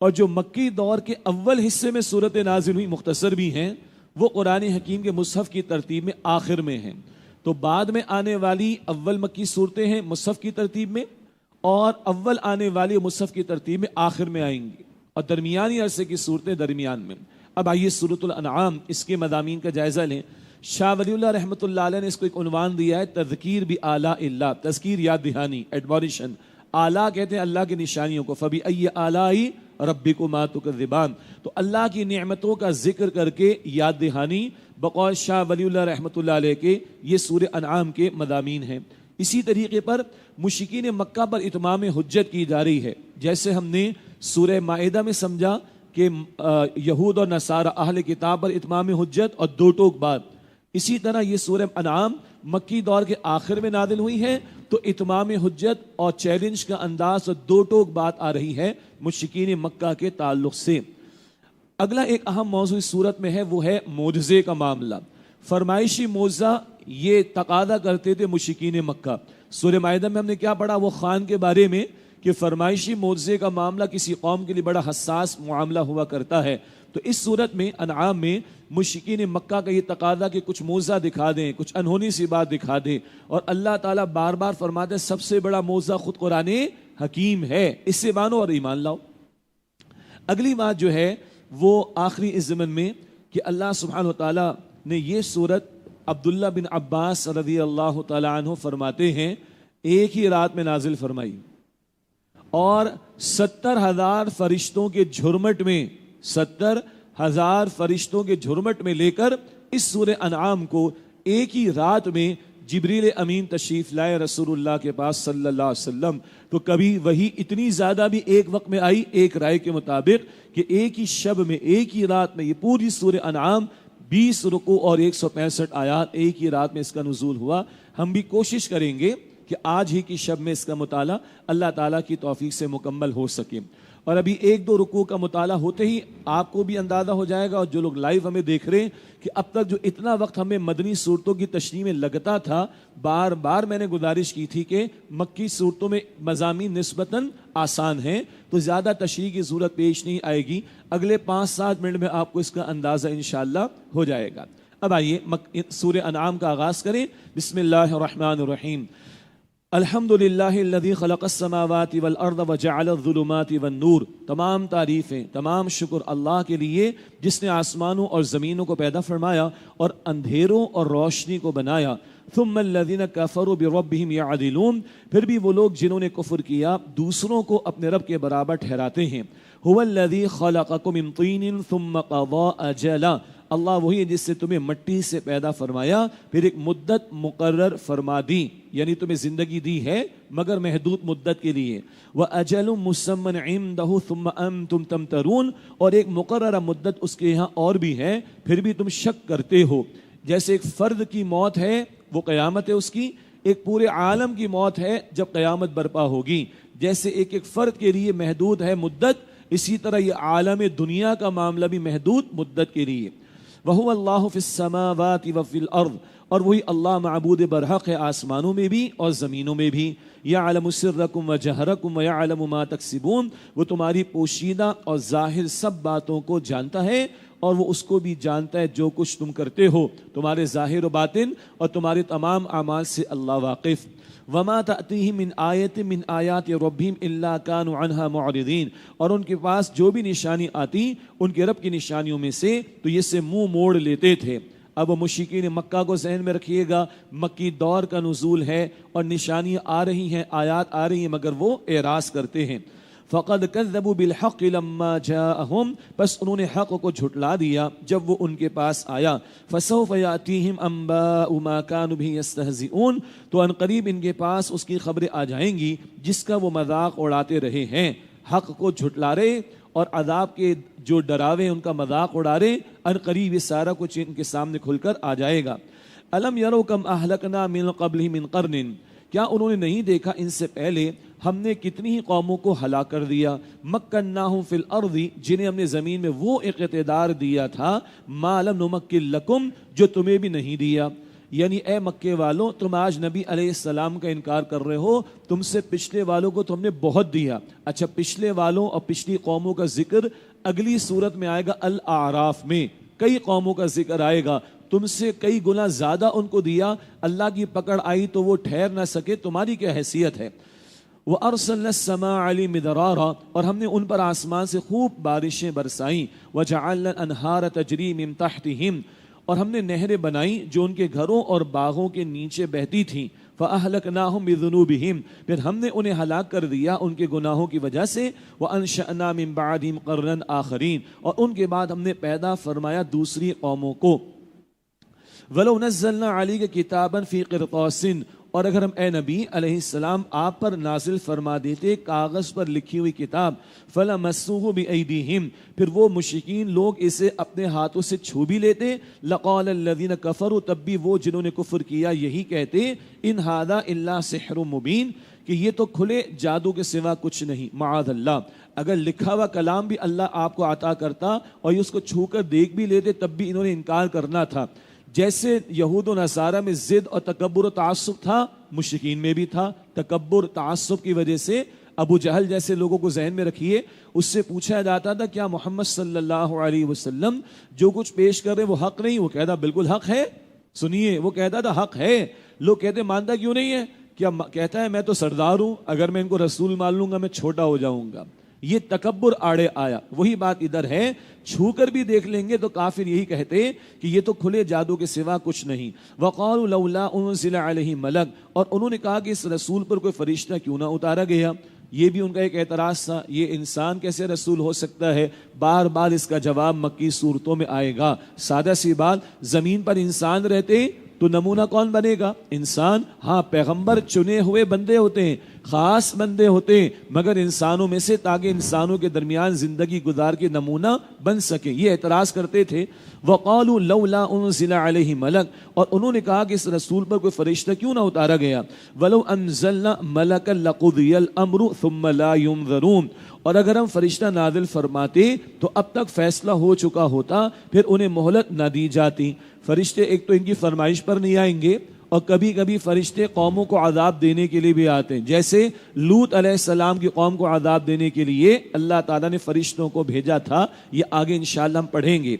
اور جو مکی دور کے اول حصے میں صورت نازل ہوئی مختصر بھی ہیں، وہ قرآن حکیم کے مصحف کی ترتیب میں آخر میں ہیں۔ تو بعد میں آنے والی اول مکی صورتیں ہیں مصحف کی ترتیب میں، اور اول آنے والی مصحف کی ترتیب میں آخر میں آئیں گی، اور درمیانی عرصے کی صورتیں درمیان میں۔ اب آئیے سورۃ الانعام اس کے مضامین کا جائزہ لیں۔ شاہ ولی اللہ رحمۃ اللہ علیہ نے اس کو ایک عنوان دیا ہے تذکیر بآلاء اللہ، تذکیر یاد دہانی، ایڈمونیشن۔ آلاء کہتے ہیں اللہ کی نشانیوں کو، فبأي آلاء ربكما تكذبان، تو اللہ کی نعمتوں کا ذکر کر کے یاد دہانی بقول شاہ ولی اللہ رحمۃ اللہ علیہ کے یہ سورہ انعام کے مضامین ہیں۔ اسی طریقے پر مشرکین مکہ پر اتمام حجت کی جا رہی ہے، جیسے ہم نے سورہ مائدہ میں سمجھا کہ یہود اور نصارہ اہل کتاب پر اتمام حجت اور دو ٹوک بات، اسی طرح یہ سورہ انعام مکی دور کے آخر میں نازل ہوئی ہے، تو اتمام حجت اور چیلنج کا انداز اور دو ٹوک بات آ رہی ہے مشرکین مکہ کے تعلق سے۔ اگلا ایک اہم موضوع اس صورت میں ہے، وہ ہے معجزے کا معاملہ۔ فرمائشی معجزہ یہ تقاضا کرتے تھے مشرکین مکہ۔ سورہ مائدہ میں ہم نے کیا پڑھا وہ خان کے بارے میں کہ فرمائشی معجزے کا معاملہ کسی قوم کے لیے بڑا حساس معاملہ ہوا کرتا ہے۔ تو اس صورت میں انعام میں مشرکین مکہ کا یہ تقاضا کہ کچھ معجزہ دکھا دیں، کچھ انہونی سی بات دکھا دیں، اور اللہ تعالیٰ بار بار فرماتے ہیں سب سے بڑا معجزہ خود قرآن حکیم ہے، اس سے مانو اور ایمان لاؤ۔ اگلی بات جو ہے وہ آخری اس ضمن میں کہ اللہ سبحانہ وتعالیٰ نے یہ صورت عبداللہ بن عباس رضی اللہ تعالیٰ عنہ فرماتے ہیں ایک ہی رات میں نازل فرمائی، اور 70,000 فرشتوں کے جھرمٹ میں 70,000 فرشتوں کے جھرمٹ میں لے کر اس سورہ انعام کو ایک ہی رات میں جبریل امین تشریف لائے رسول اللہ کے پاس صلی اللہ علیہ وسلم۔ تو کبھی وہی اتنی زیادہ بھی ایک وقت میں آئی، ایک رائے کے مطابق کہ ایک ہی شب میں ایک ہی رات میں یہ پوری سورہ انعام 20 رکوع اور 165 آیات ایک ہی رات میں اس کا نزول ہوا۔ ہم بھی کوشش کریں گے کہ آج ہی کی شب میں اس کا مطالعہ اللہ تعالیٰ کی توفیق سے مکمل ہو سکے، اور ابھی ایک دو رکوع کا مطالعہ ہوتے ہی آپ کو بھی اندازہ ہو جائے گا، اور جو لوگ لائیو ہمیں دیکھ رہے ہیں کہ اب تک جو اتنا وقت ہمیں مدنی صورتوں کی تشریح میں لگتا تھا، بار بار میں نے گزارش کی تھی کہ مکی صورتوں میں مضامین نسبتاً آسان ہیں، تو زیادہ تشریح کی ضرورت پیش نہیں آئے گی۔ اگلے 5-7 منٹ میں آپ کو اس کا اندازہ انشاءاللہ ہو جائے گا۔ اب آئیے سورہ انعام کا آغاز کریں۔ بسم اللہ الرحمن الرحیم۔ الحمدللہ الذی خلق السماوات والارض وجعل الظلمات والنور، تمام تعریفیں، تمام شکر اللہ کے لیے جس نے آسمانوں اور زمینوں کو پیدا فرمایا اور اندھیروں اور روشنی کو بنایا۔ ثم الذین کفروا بربہم یعدلون، پھر بھی وہ لوگ جنہوں نے کفر کیا دوسروں کو اپنے رب کے برابر ٹھہراتے ہیں۔ هو الذی خلقکم من طین ثم قضى اجلا، اللہ وہی ہے جس سے تمہیں مٹی سے پیدا فرمایا پھر ایک مدت مقرر فرما دی، یعنی تمہیں زندگی دی ہے مگر محدود مدت کے لیے۔ وَأَجَلٌ مُّسَمًّى عِندَهُ ثُمَّ أَنتُمْ تَمْتَرُونَ، اور ایک مقررہ مدت اس کے یہاں اور بھی ہے پھر بھی تم شک کرتے ہو۔ جیسے ایک فرد کی موت ہے وہ قیامت ہے اس کی، ایک پورے عالم کی موت ہے جب قیامت برپا ہوگی۔ جیسے ایک ایک فرد کے لیے محدود ہے مدت، اسی طرح یہ عالم دنیا کا معاملہ بھی محدود مدت کے لیے۔ وَهُوَ اللَّهُ فِي السَّمَاوَاتِ وَفِي الْأَرْضِ، اور وہی اللہ معبود برحق ہے آسمانوں میں بھی اور زمینوں میں بھی۔ يَعْلَمُ سِرَّكُمْ وَجَهْرَكُمْ وَيَعْلَمُ مَا تَكْسِبُونَ، وہ تمہاری پوشیدہ اور ظاہر سب باتوں کو جانتا ہے، اور وہ اس کو بھی جانتا ہے جو کچھ تم کرتے ہو، تمہارے ظاہر و باطن اور تمہارے تمام اعمال سے اللہ واقف۔ وَمَا تَأْتِيهِم مِّنْ آيَةٍ مِّنْ آيَاتِ رَبِّهِمْ إِلَّا كَانُوا عَنْهَا مُعْرِضِينَ، اور ان کے پاس جو بھی نشانی آتی ان کے رب کی نشانیوں میں سے تو یہ سے منہ موڑ لیتے تھے۔ اب مشرکین مکہ کو ذہن میں رکھیے گا، مکی دور کا نزول ہے اور نشانیاں آ رہی ہیں، آیات آ رہی ہیں، مگر وہ اعراض کرتے ہیں۔ فَقَدْ كَذَّبُوا بِالْحَقِّ لَمَّا جَاءَهُمْ، بس انہوں نے حق کو جھٹلا دیا جب وہ ان کے پاس آیا۔ فَسَوْفَ يَأْتِيهِمْ أَنبَاءُ مَا كَانُوا بِهِ يَسْتَهْزِئُونَ، تو ان قریب ان کے پاس اس کی خبریں آ جائیں گی جس کا وہ مذاق اڑاتے رہے ہیں۔ حق کو جھٹلا رہے اور عذاب کے جو ڈراوے ان کا مذاق اڑا رہے، ان قریب یہ سارا کچھ ان کے سامنے کھل کر آ جائے گا۔ أَلَمْ يَرَوْا كَمْ أَهْلَكْنَا مِنْ قَبْلِهِمْ مِنْ قَرْنٍ، کیا انہوں نے نہیں دیکھا ان سے پہلے ہم نے کتنی ہی قوموں کو ہلاک کر دیا۔ مکناہم فی الارض، جنہیں ہم نے زمین میں وہ اقتدار دیا تھا، ما لم نمکن لکم، جو تمہیں بھی نہیں دیا۔ یعنی اے مکے والوں تم آج نبی علیہ السلام کا انکار کر رہے ہو، تم سے پچھلے والوں کو تم نے بہت دیا۔ اچھا، پچھلے والوں اور پچھلی قوموں کا ذکر اگلی صورت میں آئے گا، الاعراف میں کئی قوموں کا ذکر آئے گا، تم سے کئی گنا زیادہ ان کو دیا، اللہ کی پکڑ آئی تو وہ ٹھہر نہ سکے، تمہاری کیا حیثیت ہے۔ وَأَرْسَلْنَا السَّمَاءَ عَلَيْهِم مِدْرَارًا، اور ہم نے ان پر آسمان سے خوب بارشیں برسائیں، وَجَعَلْنَا الْأَنْهَارَ تَجْرِي مِن تَحْتِهِمْ، اور ہم نے نہریں بنائیں جو ان کے گھروں اور باغوں کے نیچے بہتی تھیں، فَأَهْلَكْنَاهُمْ بِذُنُوبِهِمْ، پھر ہم نے انہیں ہلاک کر دیا ان کے گناہوں کی وجہ سے، وَأَنشَأْنَا مِن بَعْدِهِمْ قَرْنًا آخَرِينَ، اور ان کے بعد ہم نے پیدا فرمایا دوسری قوموں کو۔ وَلَوْ نَزَّلْنَا عَلَيْكَ كِتَابًا فِي قِرْطَاسٍ، اور اگر ہم اے نبی علیہ السلام آپ پر نازل فرما دیتے کاغذ پر لکھی ہوئی کتاب، فَلَمَسُّوهُ بِأَيْدِيهِمْ، پھر وہ مشرکین لوگ اسے اپنے ہاتھوں سے چھو بھی لیتے، لَقَالَ الَّذِينَ كَفَرُوا، تب بھی وہ جنہوں نے کفر کیا یہی کہتے، إِنْ هَذَا إِلَّا سِحْرٌ مُبِينٌ، کہ یہ تو کھلے جادو کے سوا کچھ نہیں۔ معاذ اللہ، اگر لکھا ہوا کلام بھی اللہ آپ کو عطا کرتا اور یہ اس کو چھو کر دیکھ بھی لیتے تب بھی انہوں نے انکار کرنا تھا۔ جیسے یہود و نصارہ میں ضد اور تکبر و تعصب تھا، مشرکین میں بھی تھا۔ تکبر تعصب کی وجہ سے ابو جہل جیسے لوگوں کو ذہن میں رکھیے، اس سے پوچھا جاتا تھا کیا محمد صلی اللہ علیہ وسلم جو کچھ پیش کر رہے وہ حق نہیں؟ وہ کہتا بالکل حق ہے، سنیے، وہ کہتا تھا حق ہے۔ لوگ کہتے مانتا کیوں نہیں ہے؟ کیا کہتا ہے میں تو سردار ہوں، اگر میں ان کو رسول مان لوں گا میں چھوٹا ہو جاؤں گا۔ یہ تکبر آڑے آیا۔ وہی بات ادھر ہے، چھو کر بھی دیکھ لیں گے تو کافر یہی کہتے کہ یہ تو کھلے جادو کے سوا کچھ نہیں۔ وقالوا لولا انزل علیہ ملک، اور انہوں نے کہا کہ اس رسول پر کوئی فرشتہ کیوں نہ اتارا گیا۔ یہ بھی ان کا ایک اعتراض تھا، یہ انسان کیسے رسول ہو سکتا ہے؟ بار بار اس کا جواب مکی صورتوں میں آئے گا۔ سادہ سی بات، زمین پر انسان رہتے تو نمونہ کون بنے گا؟ انسان۔ ہاں، پیغمبر چنے ہوئے بندے ہوتے ہیں، خاص بندے ہوتے ہیں، مگر انسانوں میں سے، تاکہ انسانوں کے درمیان زندگی گزار کے نمونہ بن سکیں۔ یہ اعتراض کرتے تھے۔ وقالوا لولا انزل علیہ ملک، اور انہوں نے کہا کہ اس رسول پر کوئی فرشتہ کیوں نہ اتارا گیا۔ ولو انزلنا ملکا لقضی الامر ثم لا ينظرون، اور اگر ہم فرشتہ نازل فرماتے تو اب تک فیصلہ ہو چکا ہوتا، پھر انہیں مہلت نہ دی جاتی۔ فرشتے ایک تو ان کی فرمائش پر نہیں آئیں گے، اور کبھی کبھی فرشتے قوموں کو عذاب دینے کے لیے بھی آتے ہیں، جیسے لوط علیہ السلام کی قوم کو عذاب دینے کے لیے اللہ تعالیٰ نے فرشتوں کو بھیجا تھا۔ یہ آگے انشاءاللہ ہم پڑھیں گے۔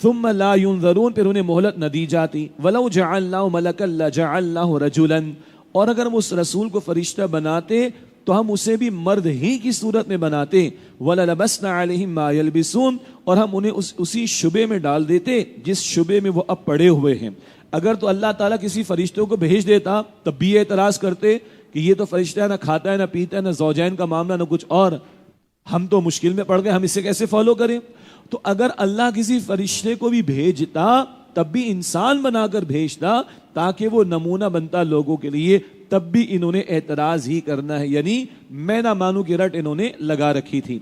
ثم لا ينظرون، پھر انہیں مہلت نہ دی جاتی۔ ولو جعلناه ملکا لجعلناه رجلا، اور اگر ہم اس رسول کو فرشتہ بناتے تو ہم اسے بھی مرد ہی کی صورت میں بناتے۔ وَلَلَبَسْنَا عَلَيْهِمْ مَا يَلْبِسُونَ، اور ہم انہیں اسی شبے میں ڈال دیتے جس شبے میں وہ اب پڑے ہوئے ہیں۔ اگر تو اللہ تعالیٰ کسی فرشتوں کو بھیج دیتا تب بھی یہ اعتراض کرتے کہ یہ تو فرشتہ ہے، نہ کھاتا ہے نہ پیتا ہے، نہ زوجین کا معاملہ نہ کچھ اور، ہم تو مشکل میں پڑ گئے، ہم اسے کیسے فالو کریں؟ تو اگر اللہ کسی فرشتے کو بھی بھیجتا تب بھی انسان بنا کر بھیجتا تاکہ وہ نمونہ بنتا لوگوں کے لیے، تب بھی انہوں نے اعتراض ہی کرنا ہے، یعنی میں نہ مانوں کی رٹ انہوں نے لگا رکھی تھی۔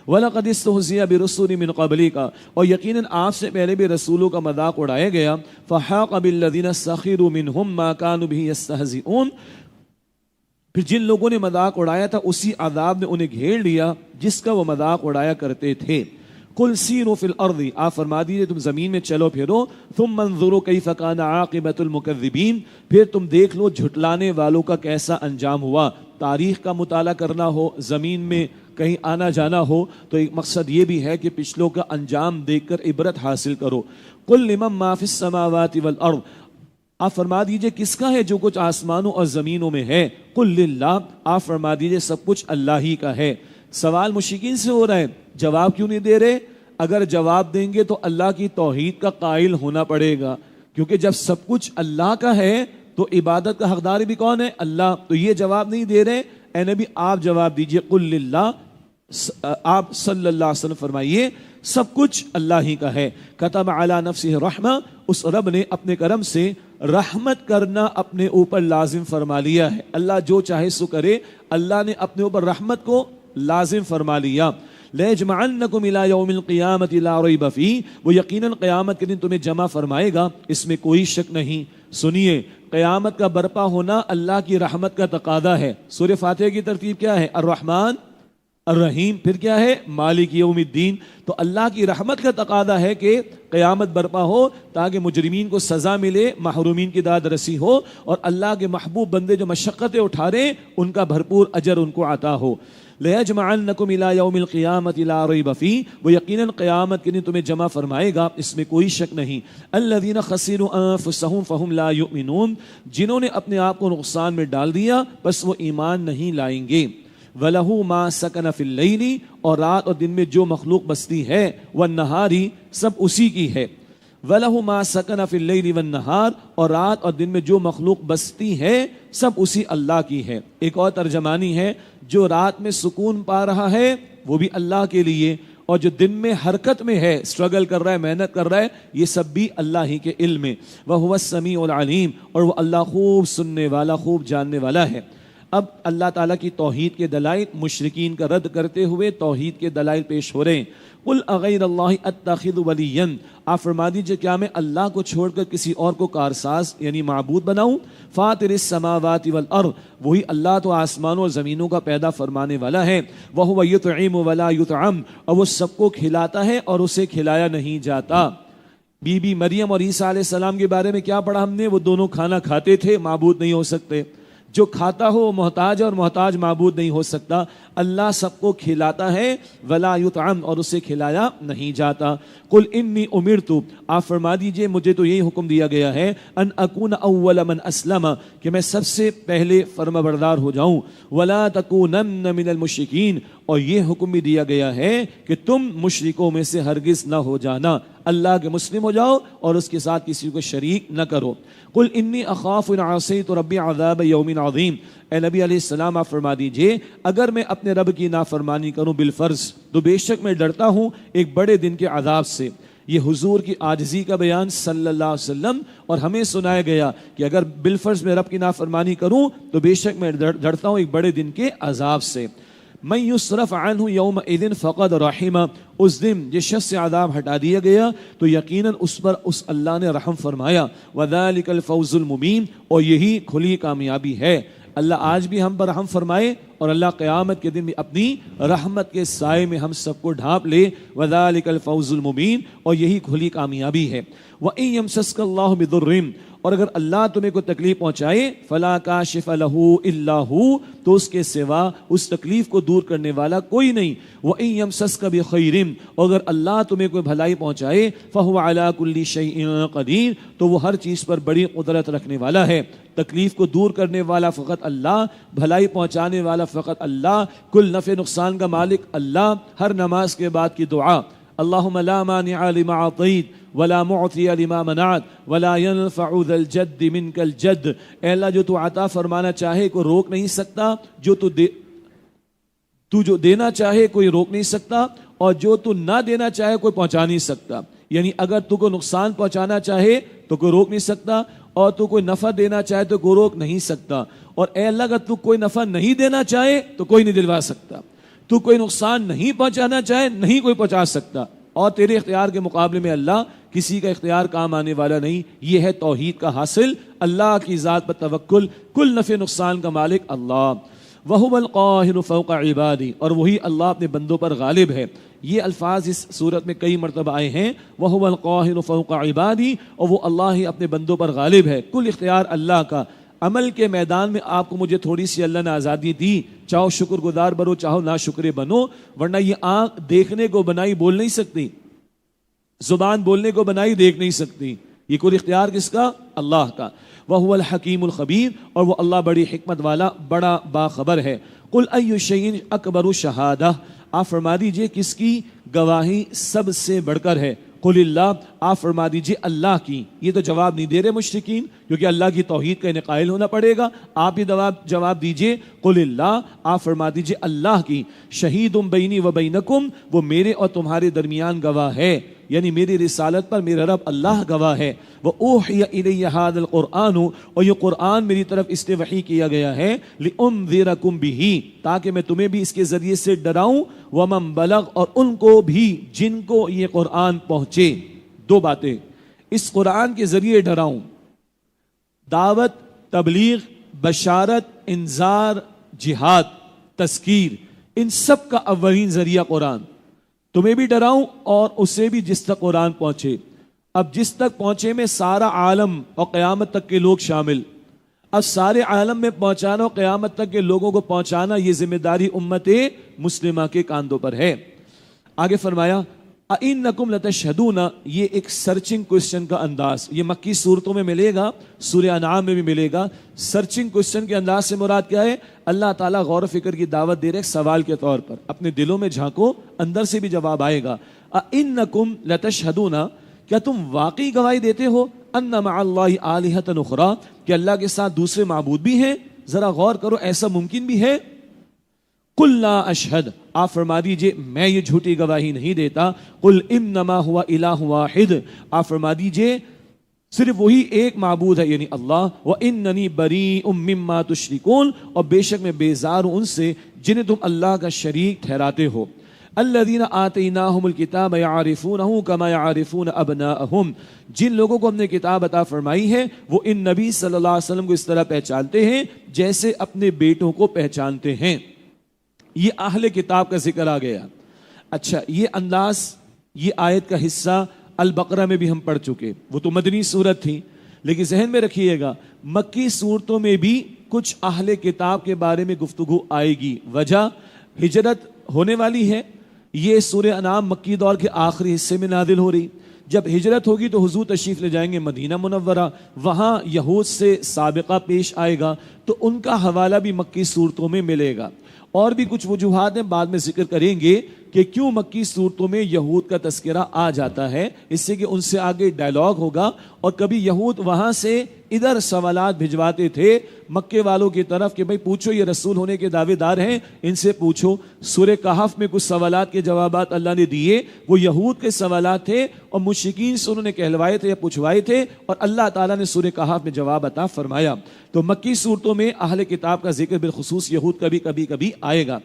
وَلَقَدِ اسْتُهْزِئَ بِرُسُلٍ مِّن قَبْلِكَ، اور یقیناً آپ سے پہلے بھی رسولوں کا مذاق اڑایا گیا۔ فَحَاقَ بِالَّذِينَ سَخِرُوا مِنْهُمْ مَا كَانُوا بِهِ يَسْتَهْزِئُونَ، پھر جن لوگوں نے مذاق اڑایا تھا اسی عذاب نے انہیں گھیر لیا جس کا وہ مذاق اڑایا کرتے تھے۔ قُلْ سِیرُوا فِی الْأَرْضِ، آپ فرما دیجئے تم زمین میں چلو پھرو، ثُمَّ انظُرُوا کَیْفَ کَانَ عَاقِبَةُ الْمُکَذِّبِینَ، پھر تم دیکھ لو جھٹلانے والوں کا کیسا انجام ہوا۔ تاریخ کا مطالعہ کرنا ہو، زمین میں کہیں آنا جانا ہو تو ایک مقصد یہ بھی ہے کہ پچھلوں کا انجام دیکھ کر عبرت حاصل کرو۔ قُلْ لِمَن مَا فِی السَّمَاوَاتِ وَالْأَرْضِ، آپ فرما دیجئے کس کا ہے جو کچھ آسمانوں اور زمینوں میں ہے۔ قُلْ لِلَّهِ، آپ فرما دیجئے سب کچھ اللہ ہی کا ہے۔ سوال مشرکین سے ہو رہا ہے، جواب کیوں نہیں دے رہے؟ اگر جواب دیں گے تو اللہ کی توحید کا قائل ہونا پڑے گا، کیونکہ جب سب کچھ اللہ کا ہے تو عبادت کا حقدار بھی کون ہے؟ اللہ۔ تو یہ جواب نہیں دے رہے، اے نبی آپ جواب دیجئے قل للہ، آپ صلی اللہ علیہ وسلم فرمائیے سب کچھ اللہ ہی کا ہے۔ کتب علی نفسہ رحمہ، اس رب نے اپنے کرم سے رحمت کرنا اپنے اوپر لازم فرما لیا ہے۔ اللہ جو چاہے سو کرے، اللہ نے اپنے اوپر رحمت کو لازم فرما لیا۔ لَيَجْمَعَنَّكُمْ إِلَىٰ يَوْمِ الْقِيَامَةِ لَا رَيْبَ فِيهِ، وہ یقیناً قیامت کے دن تمہیں جمع فرمائے گا، اس میں کوئی شک نہیں۔ سنیے، قیامت کا برپا ہونا اللہ کی رحمت کا تقاضا ہے۔ سورہ فاتحہ کی ترتیب کیا ہے؟ الرحمن الرحیم پھر کیا ہے؟ مالک یوم الدین. تو اللہ کی رحمت کا تقاضا ہے کہ قیامت برپا ہو تاکہ مجرمین کو سزا ملے، محرومین کی داد رسی ہو، اور اللہ کے محبوب بندے جو مشقتیں اٹھا رہے ہیں ان کا بھرپور اجر ان کو عطا ہو. لَيَجْمَعَنَّكُمْ إِلَىٰ يَوْمِ الْقِيَامَةِ لَا رَيْبَ فِيهِ، وہ یقیناً قیامت کے دن تمہیں جمع فرمائے گا، اس میں کوئی شک نہیں. الَّذِينَ خَسِرُوا أَنفُسَهُمْ فَهُمْ لَا يُؤْمِنُونَ، جنہوں نے اپنے آپ کو نقصان میں ڈال دیا بس وہ ایمان نہیں لائیں گے. وَلَهُ مَا سَكَنَ فِي اللَّيْلِ، اور رات اور دن میں جو مخلوق بستی ہے، وَالنَّهَارِ سب اسی کی ہے. وَلَهُ مَا سَكَنَ فِي اللَّيْلِ وَالنَّهَارِ، اور رات اور دن میں جو مخلوق بستی ہے سب اسی اللہ کی ہے. ایک اور ترجمانی ہے، جو رات میں سکون پا رہا ہے وہ بھی اللہ کے لیے، اور جو دن میں حرکت میں ہے، اسٹرگل کر رہا ہے، محنت کر رہا ہے، یہ سب بھی اللہ ہی کے علم میں. وَهُوَ السَّمِيعُ الْعَلِيمُ، اور وہ اللہ خوب سننے والا، خوب جاننے والا ہے. اب اللہ تعالیٰ کی توحید کے دلائل مشرکین کا رد کرتے ہوئے توحید کے دلائل پیش ہو رہے ہیں. قُلْ أَغَيْرَ اللَّهِ أَتَّخِذُ وَلِيًّا، آپ فرما دیجئے کیا میں اللہ کو چھوڑ کر کسی اور کو کارساز یعنی معبود بناؤں؟ فاطر السماوات والارض، وہی اللہ تو آسمانوں اور زمینوں کا پیدا فرمانے والا ہے. وَهُوَ يُطْعِمُ وَلَا يُطْعَمُ، اور وہ سب کو کھلاتا ہے اور اسے کھلایا نہیں جاتا. بی بی مریم اور عیسیٰ علیہ السلام کے بارے میں کیا پڑھا ہم نے؟ وہ دونوں کھانا کھاتے تھے، معبود نہیں ہو سکتے. جو کھاتا ہو وہ محتاج ہے اور محتاج معبود نہیں ہو سکتا. اللہ سب کو کھلاتا ہے، ولا یطعم، اور اسے کھلایا نہیں جاتا. قل انی امرت، آپ فرما دیجئے مجھے تو یہی حکم دیا گیا ہے، ان اکون اول من اسلم، کہ میں سب سے پہلے فرما بردار ہو جاؤں. ولا تکونن من المشرکین، اور یہ حکم بھی دیا گیا ہے کہ تم مشرکوں میں سے ہرگز نہ ہو جانا، اللہ کے مسلم ہو جاؤ اور اس کے ساتھ کسی کو شریک نہ کرو. قل انی اخاف ان عصیت ربی عذاب یوم عظیم، اے نبی علیہ السلام آپ فرما دیجئے اگر میں اپنے رب کی نافرمانی کروں بالفرض تو بے شک میں ڈرتا ہوں ایک بڑے دن کے عذاب سے. یہ حضور کی عاجزی کا بیان صلی اللہ علیہ وسلم، اور ہمیں سنایا گیا کہ اگر بالفرض میں رب کی نافرمانی کروں تو بے شک میں ڈرتا ہوں ایک بڑے دن کے عذاب سے. من یصرف عنہ یومئذ فقد رحمہ، اس دن جس شخص سے عذاب ہٹا دیا گیا تو یقیناً اس پر اس اللہ نے رحم فرمایا. وذالک الفوز المبین، اور یہی کھلی کامیابی ہے. اللہ آج بھی ہم پر رحم فرمائے اور اللہ قیامت کے دن بھی اپنی رحمت کے سائے میں ہم سب کو ڈھانپ لے. وذالک الفوز المبین، اور یہی کھلی کامیابی ہے. وَإِن يَمْسَسْكَ اللَّهُ بِضُرٍّ، اور اگر اللہ تمہیں کوئی تکلیف پہنچائے، فلا کاشف لہ الا ہو، تو اس کے سوا اس تکلیف کو دور کرنے والا کوئی نہیں. وَإِن يَمْسَسْكَ بِخَيْرٍ، اور اگر اللہ تمہیں کوئی بھلائی پہنچائے، فَهُوَ عَلَى كُلِّ شَيْءٍ قَدِيرٌ، تو وہ ہر چیز پر بڑی قدرت رکھنے والا ہے. تکلیف کو دور کرنے والا فقط اللہ، بھلائی پہنچانے والا فقط اللہ، کل نفع نقصان کا مالک اللہ. ہر نماز کے بعد کی دعا، اللہم لا مانع لما اعطیت ولا معطی لما منعت ولا ينفع ذا الجد منک الجد، اے اللہ جو تو عطا فرمانا چاہے کوئی روک نہیں سکتا، جو جو دینا چاہے کوئی روک نہیں سکتا، اور جو تو نہ دینا چاہے کوئی پہنچا نہیں سکتا. یعنی اگر تو کو نقصان پہنچانا چاہے تو کوئی روک نہیں سکتا، اور تو کوئی نفع دینا چاہے تو کوئی روک نہیں سکتا. اور اے اللہ اگر تو کوئی نفع نہیں دینا چاہے تو کوئی نہیں دلوا سکتا، تو کوئی نقصان نہیں پہنچانا چاہے نہیں کوئی پہنچا سکتا، اور تیرے اختیار کے مقابلے میں اللہ کسی کا اختیار کام آنے والا نہیں. یہ ہے توحید کا حاصل، اللہ کی ذات پر توکل، کل نفع نقصان کا مالک اللہ. وَهُوَ الْقَاهِرُ فَوْقَ عِبَادِهِ، اور وہی اللہ اپنے بندوں پر غالب ہے. یہ الفاظ اس صورت میں کئی مرتبہ آئے ہیں، وَهُوَ الْقَاهِرُ فَوْقَ عِبَادِهِ، اور وہ اللہ ہی اپنے بندوں پر غالب ہے. کل اختیار اللہ کا. عمل کے میدان میں آپ کو مجھے تھوڑی سی اللہ نے آزادی دی، چاہو شکر گزار بنو چاہو ناشکرے بنو، ورنہ یہ آنکھ دیکھنے کو بنائی بول نہیں سکتی، زبان بولنے کو بنائی دیکھ نہیں سکتی. یہ کل اختیار کس کا؟ اللہ کا. وَهُوَ الْحَكِيمُ الْخَبِيرُ، اور وہ اللہ بڑی حکمت والا، بڑا باخبر ہے. قُلْ أَيُّ شَيْءٍ أَكْبَرُ شَهَادَةً، آپ فرما دیجئے کس کی گواہی سب سے بڑھ کر ہے؟ قل اللہ، آپ فرما دیجئے اللہ کی. یہ تو جواب نہیں دے رہے مشرکین، کیونکہ اللہ کی توحید کا انہیں قائل ہونا پڑے گا. آپ ہی جواب دیجئے، قل اللہ، آپ فرما دیجئے اللہ کی. شہید بینی و بینکم، وہ میرے اور تمہارے درمیان گواہ ہے، یعنی میری رسالت پر میرا رب اللہ گواہ ہے. وَأُوحِيَ إِلَيَّ هَذَا الْقُرْآنُ، اور یہ قرآن میری طرف اس سے وحی کیا گیا ہے، لِأُنذِرَكُمْ بِهِ، تاکہ میں تمہیں بھی اس کے ذریعے سے ڈراؤں، وَمَن بَلَغ، اور ان کو بھی جن کو یہ قرآن پہنچے. دو باتیں، اس قرآن کے ذریعے ڈراؤں، دعوت، تبلیغ، بشارت، انذار، جہاد، تذکیر، ان سب کا اولین ذریعہ قرآن. تمہیں بھی ڈراؤں اور اسے بھی جس تک قرآن پہنچے. اب جس تک پہنچے میں سارا عالم اور قیامت تک کے لوگ شامل. اب سارے عالم میں پہنچانا اور قیامت تک کے لوگوں کو پہنچانا یہ ذمہ داری امت مسلمہ کے کاندھوں پر ہے. آگے فرمایا اِنَّكُمْ لَتَشْهَدُونَ. یہ ایک سرچنگ کوسچن کا انداز یہ مکی صورتوں میں ملے گا, سورہ انعام میں بھی ملے گا. سرچنگ کوسچن کے انداز سے مراد کیا ہے؟ اللہ تعالیٰ غور و فکر کی دعوت دے رہے ایک سوال کے طور پر. اپنے دلوں میں جھانکو, اندر سے بھی جواب آئے گا. اِنَّكُمْ لَتَشْهَدُونَ. کیا تم واقعی گواہی دیتے ہو ان مع اللہ آلہۃ اخری, کہ اللہ کے ساتھ دوسرے معبود بھی ہیں؟ ذرا غور کرو, ایسا ممکن بھی ہے؟ قل لا اشہد. آپ فرما دیجئے میں یہ جھوٹی گواہی نہیں دیتا. قل انما هو الہ واحد. آپ فرما دیجئے صرف وہی ایک معبود ہے یعنی اللہ. واننی بریء مما تشرکون. اور بے شک میں بیزار ہوں ان سے جنہیں تم اللہ کا شریک ٹھہراتے ہو. الذین آتیناہم الکتاب یعرفونہ کما یعرفون ابناءہم. جن لوگوں کو ہم نے کتاب عطا فرمائی ہے وہ ان نبی صلی اللہ علیہ وسلم کو اس طرح پہچانتے ہیں جیسے اپنے بیٹوں کو پہچانتے ہیں. یہ اہل کتاب کا ذکر آ گیا. اچھا, یہ انداز یہ آیت کا حصہ البقرہ میں بھی ہم پڑھ چکے, وہ تو مدنی صورت تھی. لیکن ذہن میں رکھیے گا مکی صورتوں میں بھی کچھ اہل کتاب کے بارے میں گفتگو آئے گی. وجہ ہجرت ہونے والی ہے. یہ سورہ انعام مکی دور کے آخری حصے میں نازل ہو رہی. جب ہجرت ہوگی تو حضور تشریف لے جائیں گے مدینہ منورہ. وہاں یہود سے سابقہ پیش آئے گا تو ان کا حوالہ بھی مکی صورتوں میں ملے گا. اور بھی کچھ وجوہات ہیں, بعد میں ذکر کریں گے کہ کیوں مکی صورتوں میں یہود کا تذکرہ آ جاتا ہے. اس سے کہ ان سے آگے ڈائلاگ ہوگا. اور کبھی یہود وہاں سے ادھر سوالات بھجواتے تھے مکے والوں کی طرف کہ بھئی پوچھو, یہ رسول ہونے کے دعوے دار ہیں, ان سے پوچھو. سورہ کہف میں کچھ سوالات کے جوابات اللہ نے دیے, وہ یہود کے سوالات تھے اور مشرکین سے انہوں نے کہلوائے تھے یا پوچھوائے تھے, اور اللہ تعالیٰ نے سورہ کہف میں جواب عطا فرمایا. تو مکی صورتوں میں اہل کتاب کا ذکر بالخصوص یہود کا بھی کبھی کبھی آئے گا.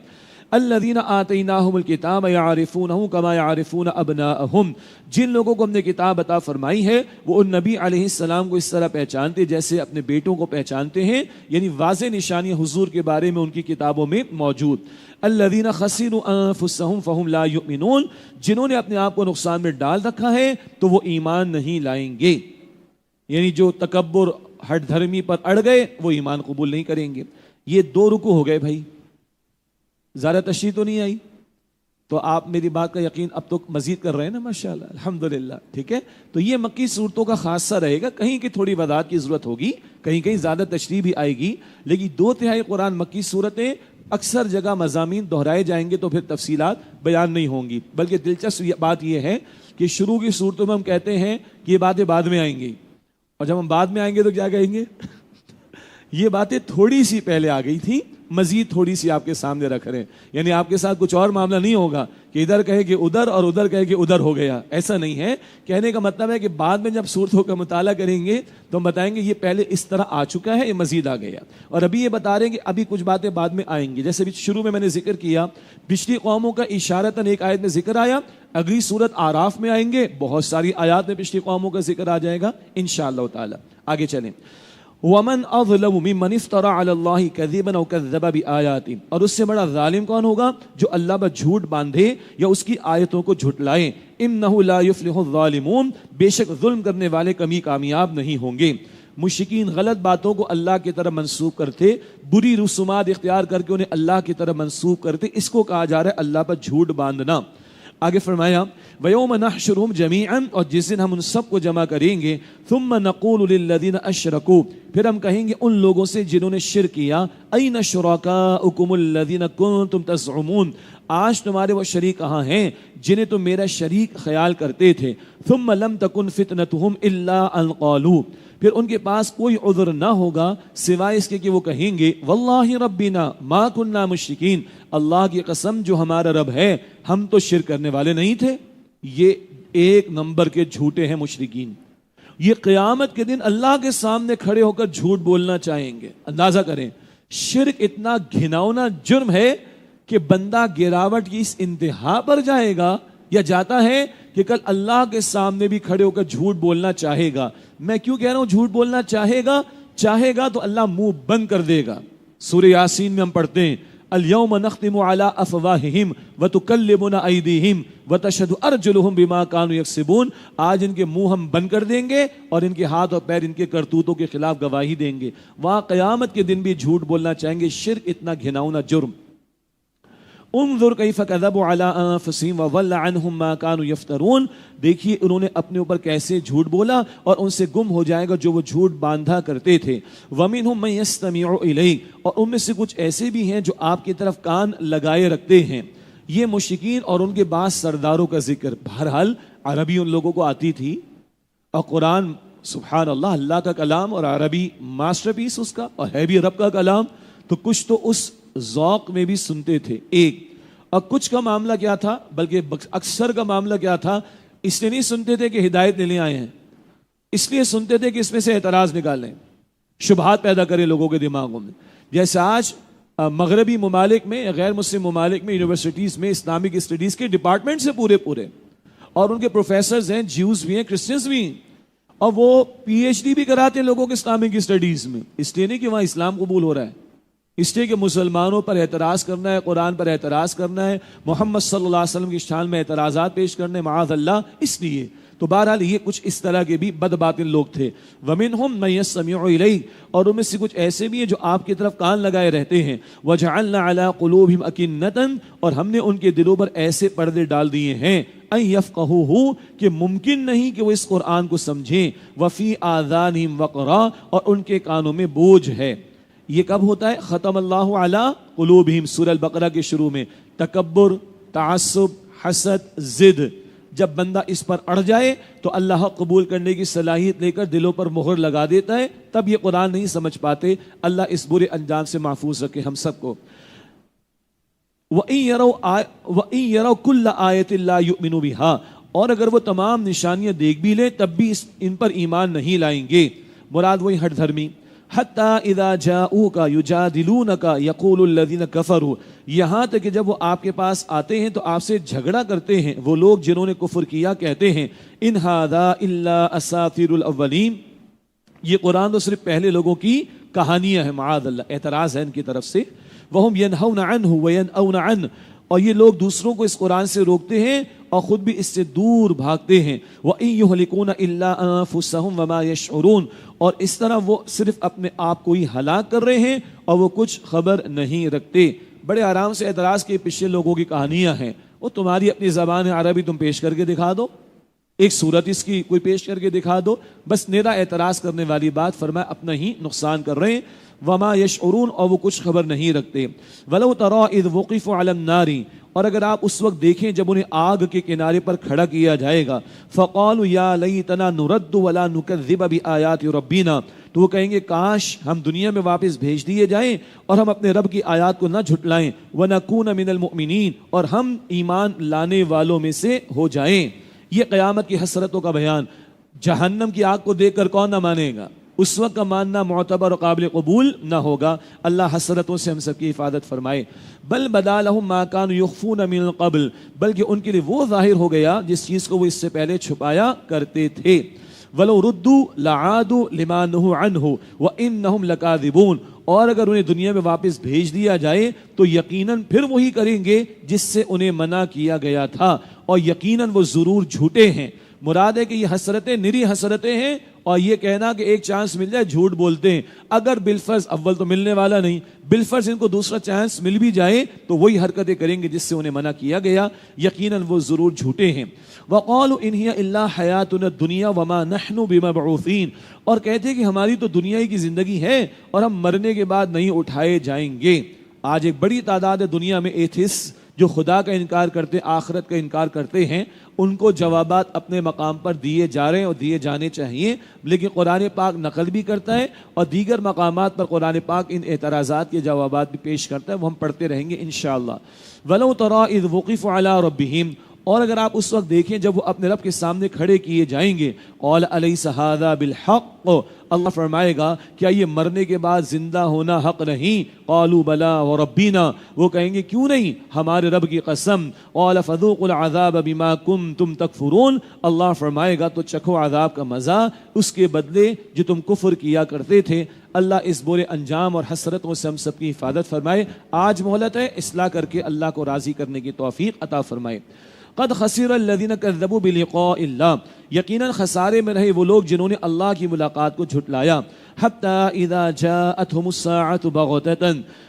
الذین آتیناہم الکتاب یعرفونہ کما یعرفون ابناءہم. جن لوگوں کو ہم نے کتاب عطا فرمائی ہے وہ ان نبی علیہ السلام کو اس طرح پہچانتے جیسے اپنے بیٹوں کو پہچانتے ہیں. یعنی واضح نشانی حضور کے بارے میں ان کی کتابوں میں موجود. الذین خسروا انفسہم فہم لا یؤمنون. جنہوں نے اپنے آپ کو نقصان میں ڈال رکھا ہے تو وہ ایمان نہیں لائیں گے. یعنی جو تکبر ہٹ دھرمی پر اڑ گئے وہ ایمان قبول نہیں کریں گے. یہ دو رکوع ہو گئے بھائی, زیادہ تشریح تو نہیں آئی. تو آپ میری بات کا یقین اب تو مزید کر رہے ہیں نا ماشاءاللہ الحمدللہ. ٹھیک ہے, تو یہ مکی صورتوں کا خاصہ رہے گا. کہیں کی تھوڑی وضاحت کی ضرورت ہوگی, کہیں کہیں زیادہ تشریح بھی آئے گی, لیکن 2/3 قرآن مکی صورتیں, اکثر جگہ مضامین دہرائے جائیں گے تو پھر تفصیلات بیان نہیں ہوں گی. بلکہ دلچسپ بات یہ ہے کہ شروع کی صورتوں میں ہم کہتے ہیں کہ یہ باتیں بعد میں آئیں گی, اور جب ہم بعد میں آئیں گے تو کیا کہیں گے یہ باتیں تھوڑی سی پہلے آ گئی تھی, مزید تھوڑی سی آپ کے سامنے رکھ رہے ہیں. یعنی آپ کے ساتھ کچھ اور معاملہ نہیں ہوگا کہ ادھر کہے کہ ادھر اور ادھر کہے کہ ادھر ہو گیا, ایسا نہیں ہے. کہنے کا مطلب ہے کہ بعد میں جب صورتوں کا مطالعہ کریں گے تو ہم بتائیں گے یہ پہلے اس طرح آ چکا ہے, یہ مزید آ گیا. اور ابھی یہ بتا رہے ہیں کہ ابھی کچھ باتیں بعد میں آئیں گی. جیسے شروع میں نے ذکر کیا پچھلی قوموں کا اشارتاً ایک آیت میں ذکر آیا, اگلی صورت آراف میں آئیں گے, بہت ساری آیات میں پچھلی قوموں کا ذکر آ جائے گا انشاءاللہ تعالی. آگے چلیں. وَمَنْ أَظْلَمُ مِمَّنِ افْتَرَى عَلَى اللَّهِ كَذِبًا أَوْ كَذَّبَ بِآيَاتِهِ. اور اس سے بڑا ظالم کون ہوگا جو اللہ پر جھوٹ باندھے یا اس کی آیتوں کو جھٹلائے. إِنَّهُ لَا يُفْلِحُ الظَّالِمُونَ. بے شک ظلم کرنے والے کبھی کامیاب نہیں ہوں گے. مشرکین غلط باتوں کو اللہ کی طرف منسوب کرتے, بری رسومات اختیار کر کے انہیں اللہ کی طرف منسوب کرتے. اس کو کہا جا رہا ہے اللہ پر جھوٹ باندھنا. آگے فرمایا وَيَوْمَ نَحْشُرُهُمْ جَمِيعًا. اور جس دن ہم ان سب کو جمع کریں گے. ثُمَّ نَقُولُ لِلَّذِينَ أَشْرَكُوا. پھر ہم کہیں گے ان لوگوں سے جنہوں نے شرک کیا, أَيْنَ شُرَكَاؤُكُمُ الَّذِينَ كُنتُمْ تَزْعُمُونَ. آج تمہارے وہ شریک کہاں ہیں جنہیں تم میرا شریک خیال کرتے تھے. ثُمَّ لَمْ تَكُنْ فِتْنَتُهُمْ إِلَّا أَنْ قَالُوا. پھر ان کے پاس کوئی عذر نہ ہوگا سوائے اس کے کہ وہ کہیں گے واللہ ربنا ما کننا مشرکین. اللہ کی قسم جو ہمارا رب ہے ہم تو شرک کرنے والے نہیں تھے. یہ ایک نمبر کے جھوٹے ہیں مشرکین. یہ قیامت کے دن اللہ کے سامنے کھڑے ہو کر جھوٹ بولنا چاہیں گے. اندازہ کریں شرک اتنا گھناؤنا جرم ہے کہ بندہ گراوٹ کی اس انتہا پر جائے گا یا جاتا ہے کہ کل اللہ کے سامنے بھی کھڑے ہو کر جھوٹ بولنا چاہے گا. میں کیوں کہہ رہا ہوں جھوٹ بولنا چاہے گا تو اللہ منہ بند کر دے گا. سورہ یاسین میں ہم پڑھتے ہیں اليوم نختم على افواہہم وتکلمنا ایدیہم وتشہد ارجلہم بما کانوا یکسبون، آج ان کے منہ ہم بند کر دیں گے اور ان کے ہاتھ اور پیر ان کے کرتوتوں کے خلاف گواہی دیں گے۔ وہاں قیامت کے دن بھی جھوٹ بولنا چاہیں گے، شرک اتنا گھناؤنا جرم۔ انظر کیف کذبوا علی انفسہم وضل عنہم ما کانوا یفترون، دیکھیے انہوں نے اپنے اوپر کیسے جھوٹ بولا اور ان سے گم ہو جائے گا جو وہ جھوٹ باندھا کرتے تھے۔ ومنہم من یستمع الیک، اور ان میں سے کچھ ایسے بھی ہیں جو آپ کی طرف کان لگائے رکھتے ہیں۔ یہ مشرکین اور ان کے بعض سرداروں کا ذکر۔ بہرحال عربی ان لوگوں کو آتی تھی اور قرآن سبحان اللہ اللہ کا کلام اور عربی ماسٹر پیس اس کا، اور ہے بھی رب کا کلام، تو کچھ تو اس ذوق میں بھی سنتے تھے ایک، اور کچھ کا معاملہ کیا تھا، بلکہ اکثر کا معاملہ کیا تھا، اس لیے نہیں سنتے تھے کہ ہدایت لینے آئے ہیں، اس لیے سنتے تھے کہ اس میں سے اعتراض نکالیں، شبہات پیدا کریں لوگوں کے دماغوں میں۔ جیسے آج مغربی ممالک میں، غیر مسلم ممالک میں، یونیورسٹیز میں اسلامک اسٹڈیز کے ڈپارٹمنٹ سے پورے اور ان کے پروفیسرز ہیں، جیوز بھی ہیں، کرسچنز بھی ہیں، اور وہ پی ایچ ڈی بھی کراتے ہیں لوگوں کے اسلامک اسٹڈیز میں، اس لیے نہیں کہ وہاں اسلام قبول ہو رہا ہے، اس لیے کہ مسلمانوں پر اعتراض کرنا ہے، قرآن پر اعتراض کرنا ہے، محمد صلی اللہ علیہ وسلم کی شان میں اعتراضات پیش کرنے، معاذ اللہ، اس لیے۔ تو بہرحال یہ کچھ اس طرح کے بھی بد باطن لوگ تھے۔ وَمِنْهُمْ مَن يَسْتَمِعُ إِلَيْكَ، اور ان میں سے کچھ ایسے بھی ہیں جو آپ کی طرف کان لگائے رہتے ہیں۔ وَجَعَلْنَا عَلَىٰ قُلُوبِهِمْ أَكِنَّةً، اور ہم نے ان کے دلوں پر ایسے پردے ڈال دیے ہیں، أَن يَفْقَهُوهُ، کہ ممکن نہیں کہ وہ اس قرآن کو سمجھیں، وَفِي آذَانِهِمْ وَقْرًا، اور ان کے کانوں میں بوجھ ہے۔ یہ کب ہوتا ہے؟ ختم اللہ علی قلوبہم، سورہ البقرہ کے شروع میں۔ تکبر، تعصب، حسد، ضد، جب بندہ اس پر اڑ جائے تو اللہ قبول کرنے کی صلاحیت لے کر دلوں پر مہر لگا دیتا ہے، تب یہ قرآن نہیں سمجھ پاتے۔ اللہ اس برے انجام سے محفوظ رکھے ہم سب کو۔ وَإِن يَرَوْا كُلَّ آیَةٍ لَا يُؤْمِنُوا بِهَا، اور اگر وہ تمام نشانیاں دیکھ بھی لیں تب بھی ان پر ایمان نہیں لائیں گے۔ مراد وہی ہٹ دھرمی۔ حَتَّى إِذَا جَاءُوكَ يُجَادِلُونَكَ يَقُولُ الَّذِينَ كَفَرُوا، یہاں تک کہ جب وہ آپ کے پاس آتے ہیں تو آپ سے جھگڑا کرتے ہیں وہ لوگ جنہوں نے کفر کیا، کہتے ہیں إِنْ هَذَا إِلَّا أَسَاطِيرُ الْأَوَّلِينَ، یہ قرآن تو صرف پہلے لوگوں کی کہانیاں ہیں، معاذ اللہ، اعتراض ہے ان کی طرف سے۔ وَهُمْ يَنْهَوْنَ عَنْهُ وَيَنْأَوْنَ عَنْهُ، اور یہ لوگ دوسروں کو اس قرآن سے روکتے ہیں اور خود بھی اس سے دور بھاگتے ہیں۔ وَإِن يُهْلِكُونَ إِلَّا أَنفُسَهُمْ وَمَا يَشْعُرُونَ، اور اس طرح وہ صرف اپنے آپ کو ہی ہلاک کر رہے ہیں اور وہ کچھ خبر نہیں رکھتے۔ بڑے آرام سے اعتراض کے پیچھے لوگوں کی کہانیاں ہیں، وہ تمہاری اپنی زبان عربی تم پیش کر کے دکھا دو، ایک صورت اس کی کوئی پیش کر کے دکھا دو، بس نیرا اعتراض کرنے والی بات، فرمایا اپنا ہی نقصان کر رہے ہیں۔ وما یشعرون، اور وہ کچھ خبر نہیں رکھتے۔ ولو تری اذ وقفوا علی النار، اور اگر آپ اس وقت دیکھیں جب انہیں آگ کے کنارے پر کھڑا کیا جائے گا، فقالوا یا لیتنا نرد ولا نکذب بآیات ربنا، تو وہ کہیں گے کاش ہم دنیا میں واپس بھیج دیے جائیں اور ہم اپنے رب کی آیات کو نہ جھٹلائیں، ونکون من المؤمنین، اور ہم ایمان لانے والوں میں سے ہو جائیں۔ یہ قیامت کی حسرتوں کا بیان۔ جہنم کی آگ کو دیکھ کر کون نہ مانے گا؟ اس وقت کا ماننا معتبر اور قابل قبول نہ ہوگا۔ اللہ حسرتوں سے ہم سب کی حفاظت فرمائے۔ بل بدا لهم ما كانوا يخفون من قبل، بلکہ ان کے لیے وہ ظاہر ہو گیا جس چیز کو وہ اس سے پہلے چھپایا کرتے تھے۔ ولو ردوا لعادوا لما نهوا عنه وانهم لكاذبون، اور اگر انہیں دنیا میں واپس بھیج دیا جائے تو یقیناً پھر وہی کریں گے جس سے انہیں منع کیا گیا تھا، اور یقیناً وہ ضرور جھوٹے ہیں۔ مراد ہے کہ یہ حسرتیں نری حسرتیں ہیں، اور یہ کہنا کہ ایک چانس مل جائے جھوٹ بولتے ہیں۔ اگر بالفرض اول تو ملنے والا نہیں، بالفرض ان کو دوسرا چانس مل بھی جائے تو وہی حرکتیں کریں گے جس سے انہیں منع کیا گیا، یقیناً وہ ضرور جھوٹے ہیں۔ وَقَالُوا إِنْ هِيَ إِلَّا حَيَاتُنَا الدُّنْيَا وَمَا نَحْنُ بِمَبْعُوثِينَ، اور کہتے ہیں کہ ہماری تو دنیا ہی کی زندگی ہے اور ہم مرنے کے بعد نہیں اٹھائے جائیں گے۔ آج ایک بڑی تعداد ہے دنیا میں ایتھسٹ جو خدا کا انکار کرتے، آخرت کا انکار کرتے ہیں، ان کو جوابات اپنے مقام پر دیے جا رہے ہیں اور دیے جانے چاہیے، لیکن قرآن پاک نقل بھی کرتا ہے اور دیگر مقامات پر قرآن پاک ان اعتراضات کے جوابات بھی پیش کرتا ہے، وہ ہم پڑھتے رہیں گے انشاءاللہ۔ وَلَوْ تَرَىٰ إِذْ وُقِفُوا عَلَىٰ رَبِّهِمْ، اور اگر آپ اس وقت دیکھیں جب وہ اپنے رب کے سامنے کھڑے کیے جائیں گے، قال الیس ھذا بالحق، اللہ فرمائے گا کیا یہ مرنے کے بعد زندہ ہونا حق نہیں؟ قالوا بلا وربنا، وہ کہیں گے کیوں نہیں، ہمارے رب کی قسم۔ قال فذوقوا العذاب بما کنتم تکفرون، اللہ فرمائے گا تو چکھو عذاب کا مزہ اس کے بدلے جو تم کفر کیا کرتے تھے۔ اللہ اس برے انجام اور حسرتوں سے ہم سب کی حفاظت فرمائے۔ آج مہلت ہے، اصلاح کر کے اللہ کو راضی کرنے کی توفیق عطا فرمائے۔ قد خسر الذین کذبوا بلقاء اللہ، یقیناً خسارے میں رہے وہ لوگ جنہوں نے اللہ کی ملاقات کو جھٹلایا۔ حتی اذا جاءتہم الساعۃ بغتۃ،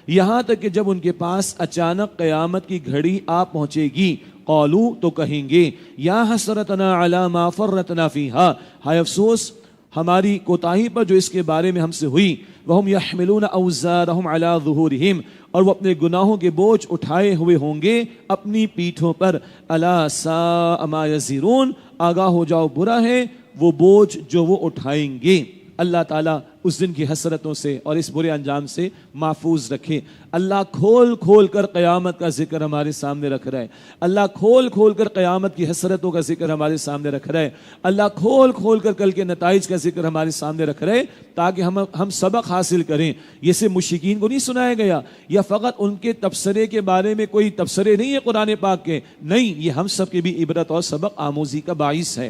یہاں تک کہ جب ان کے پاس اچانک قیامت کی گھڑی آ پہنچے گی، قالوا تو کہیں گے یا حسرتنا علی ما فرطنا فیہا، ہائے افسوس ہماری کوتاہی پر جو اس کے بارے میں ہم سے ہوئی۔ وہم یحملون اوزارہم علی ظہورہم، اور وہ اپنے گناہوں کے بوجھ اٹھائے ہوئے ہوں گے اپنی پیٹھوں پر۔ الا ساء ما یزرون، آگاہ ہو جاؤ برا ہے وہ بوجھ جو وہ اٹھائیں گے۔ اللہ تعالیٰ اس دن کی حسرتوں سے اور اس برے انجام سے محفوظ رکھے۔ اللہ کھول کھول کر قیامت کا ذکر ہمارے سامنے رکھ رہا ہے، اللہ کھول کھول کر قیامت کی حسرتوں کا ذکر ہمارے سامنے رکھ رہا ہے، اللہ کھول کھول کر کل کے نتائج کا ذکر ہمارے سامنے رکھ رہے تاکہ ہم سبق حاصل کریں۔ یہ صرف مشرکین کو نہیں سنایا گیا یا فقط ان کے تبصرے کے بارے میں کوئی تبصرے نہیں ہے قرآن پاک کے، نہیں، یہ ہم سب کے بھی عبرت اور سبق آموزی کا باعث ہے۔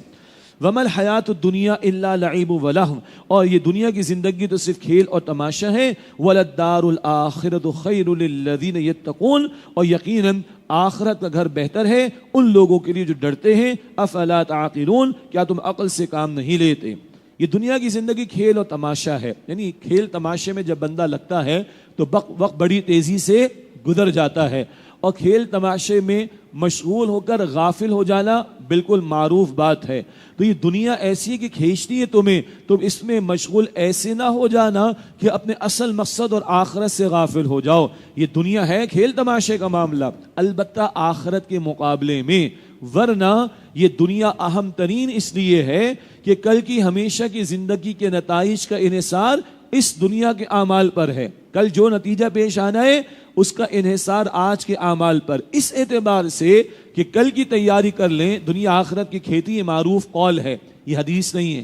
وَمَا الْحَيَاةُ الدُّنْيَا إِلَّا لَعِبٌ وَلَهْوٌ، اور یہ دنیا کی زندگی تو صرف کھیل اور تماشا ہے۔ وَلَلدَّارُ الْآخِرَةُ خَيْرٌ لِلَّذِينَ يَتَّقُونَ، اور یقیناً آخرت کا گھر بہتر ہے ان لوگوں کے لیے جو ڈرتے ہیں۔ أَفَلَا تَعْقِلُونَ، کیا تم عقل سے کام نہیں لیتے؟ یہ دنیا کی زندگی کھیل اور تماشا ہے، یعنی کھیل تماشے میں جب بندہ لگتا ہے تو وقت بڑی تیزی سے گزر جاتا ہے، اور کھیل تماشے میں مشغول ہو کر غافل ہو جانا بالکل معروف بات ہے۔ تو یہ دنیا ایسی ہے کہ کھینچتی ہے تمہیں، تم اس میں مشغول ایسے نہ ہو جانا کہ اپنے اصل مقصد اور آخرت سے غافل ہو جاؤ۔ یہ دنیا ہے کھیل تماشے کا معاملہ، البتہ آخرت کے مقابلے میں، ورنہ یہ دنیا اہم ترین اس لیے ہے کہ کل کی ہمیشہ کی زندگی کے نتائج کا انحصار اس دنیا کے اعمال پر ہے۔ کل جو نتیجہ پیش آنا ہے اس کا انحصار آج کے اعمال پر، اس اعتبار سے کہ کل کی تیاری کر لیں۔ دنیا آخرت کی کھیتی یہ معروف قول ہے، یہ حدیث نہیں ہے،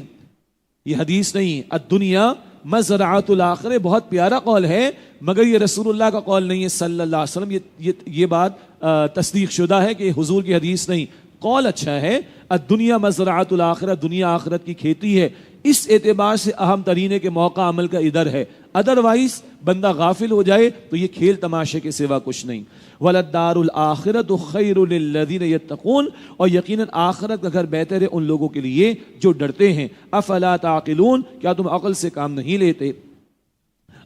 یہ حدیث نہیں ہے۔ الدنیا مزرعۃ الآخرہ بہت پیارا قول ہے، مگر یہ رسول اللہ کا قول نہیں ہے صلی اللہ علیہ وسلم۔ یہ بات تصدیق شدہ ہے کہ حضور کی حدیث نہیں، قول اچھا ہے۔ الدنیا مزرعۃ الآخرہ، دنیا آخرت کی کھیتی ہے، اس اعتبار سے اہم ترین ہے کہ موقع عمل کا ادھر ہے، ادروائز بندہ غافل ہو جائے تو یہ کھیل تماشے کے سوا کچھ نہیں۔ وَلَلدَّارُ الْآخِرَةُ خَيْرٌ لِلَّذِينَ يَتَّقُونَ، اور یقیناً آخرت کا گھر بہتر ہے ان لوگوں کے لیے جو ڈرتے ہیں۔ أَفَلَا تَعْقِلُونَ، کیا تم عقل سے کام نہیں لیتے؟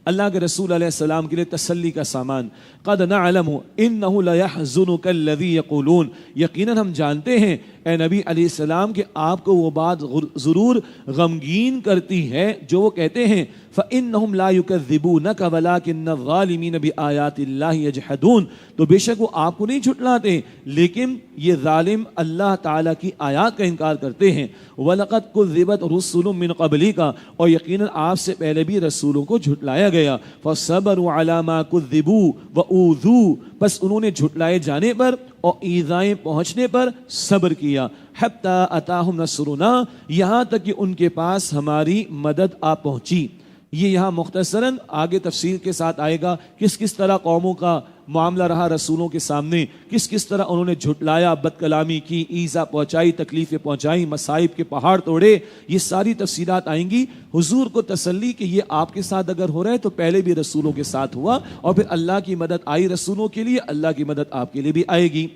اللہ کے رسول علیہ السلام کے لیے تسلی کا سامان۔ قد نعلم انہ لیحزنک الذی یقولون، یقیناً ہم جانتے ہیں اے نبی علیہ السلام کہ آپ کو وہ بات ضرور غمگین کرتی ہے جو وہ کہتے ہیں۔ فإنہم لا یکذبونک ولکن الظالمین بآیات اللہ یجحدون، تو بے شک وہ آپ کو نہیں جھٹلاتے لیکن یہ ظالم اللہ تعالیٰ کی آیات کا انکار کرتے ہیں۔ وَلَقَدْ كُذِّبَتْ رُسُلٌ مِّن قَبْلِكَ، اور یقیناً آپ سے پہلے بھی رسولوں کو جھٹلایا گیا۔ فَصَبَرُوا عَلَى مَا كُذِّبُوا وَأُوذُوا، بس انہوں نے جھٹلائے جانے پر اور ایذائیں پہنچنے پر صبر کیا۔ حَتَّى أَتَاهُمْ نَصْرُنَا، یہاں تک کہ ان کے پاس ہماری مدد آ پہنچی۔ یہ یہاں مختصراً آگے تفصیل کے ساتھ آئے گا کس کس طرح قوموں کا معاملہ رہا رسولوں کے سامنے، کس کس طرح انہوں نے جھٹلایا، بد کلامی کی، ایذا پہنچائی، تکلیفیں پہنچائیں، مصائب کے پہاڑ توڑے، یہ ساری تفصیلات آئیں گی۔ حضور کو تسلی کہ یہ آپ کے ساتھ اگر ہو رہا ہے تو پہلے بھی رسولوں کے ساتھ ہوا، اور پھر اللہ کی مدد آئی رسولوں کے لیے، اللہ کی مدد آپ کے لیے بھی آئے گی۔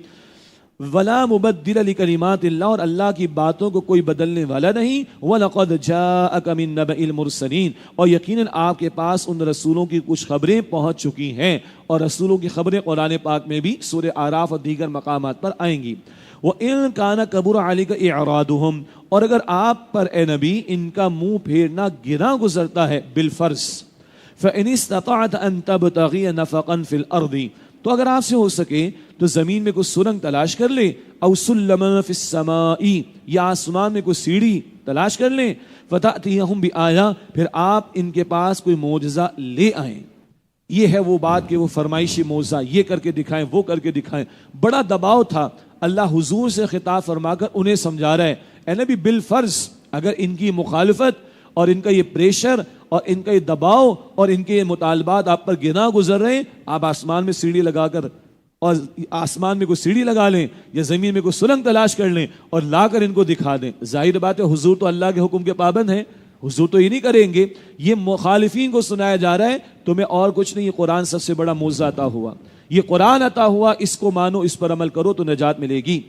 ولا مبدل لکلمات اللہ، اور اللہ کی باتوں کو کوئی بدلنے والا نہیں۔ وَلَقَدْ جَاءَكَ مِن نَّبَإِ الْمُرْسَلِينَ، اور یقیناً آپ کے پاس ان رسولوں کی کچھ خبریں پہنچ چکی ہیں، اور رسولوں کی خبریں قرآن پاک میں بھی سورہ اعراف اور دیگر مقامات پر آئیں گی۔ وَإِن كَانَ كَبُرَ عَلَيْكَ إِعْرَاضُهُمْ، اور اگر آپ پر اے نبی ان کا منہ پھیرنا گراں گزرتا ہے بالفرض، فَإِنِ اسْتَطَعْتَ أَن تَبْتَغِيَ نَفَقًا فِي الْأَرْضِ، تو اگر آپ سے ہو سکے تو زمین میں کوئی سرنگ تلاش کر لیں، او سلما فی السماء، یا آسمان میں کوئی سیڑھی تلاش کر لیں، فتأتیہم بآیہ، پھر آپ ان کے پاس کوئی معجزہ لے آئیں۔ یہ ہے وہ بات کہ وہ فرمائشی موضع یہ کر کے دکھائیں وہ کر کے دکھائیں. بڑا دباؤ تھا. اللہ حضور سے خطاب فرما کر انہیں سمجھا رہا ہے اے نبی بالفرض اگر ان کی مخالفت اور ان کا یہ پریشر اور ان کا یہ دباؤ اور ان کے مطالبات آپ پر گنا گزر رہے ہیں, آپ آسمان میں سیڑھی لگا کر اور آسمان میں کوئی سیڑھی لگا لیں یا زمین میں کوئی سرنگ تلاش کر لیں اور لا کر ان کو دکھا دیں. ظاہر بات ہے حضور تو اللہ کے حکم کے پابند ہیں, حضور تو یہ نہیں کریں گے. یہ مخالفین کو سنایا جا رہا ہے تمہیں اور کچھ نہیں, یہ قرآن سب سے بڑا معجزہ عطا ہوا, یہ قرآن عطا ہوا, اس کو مانو, اس پر عمل کرو تو نجات ملے گی.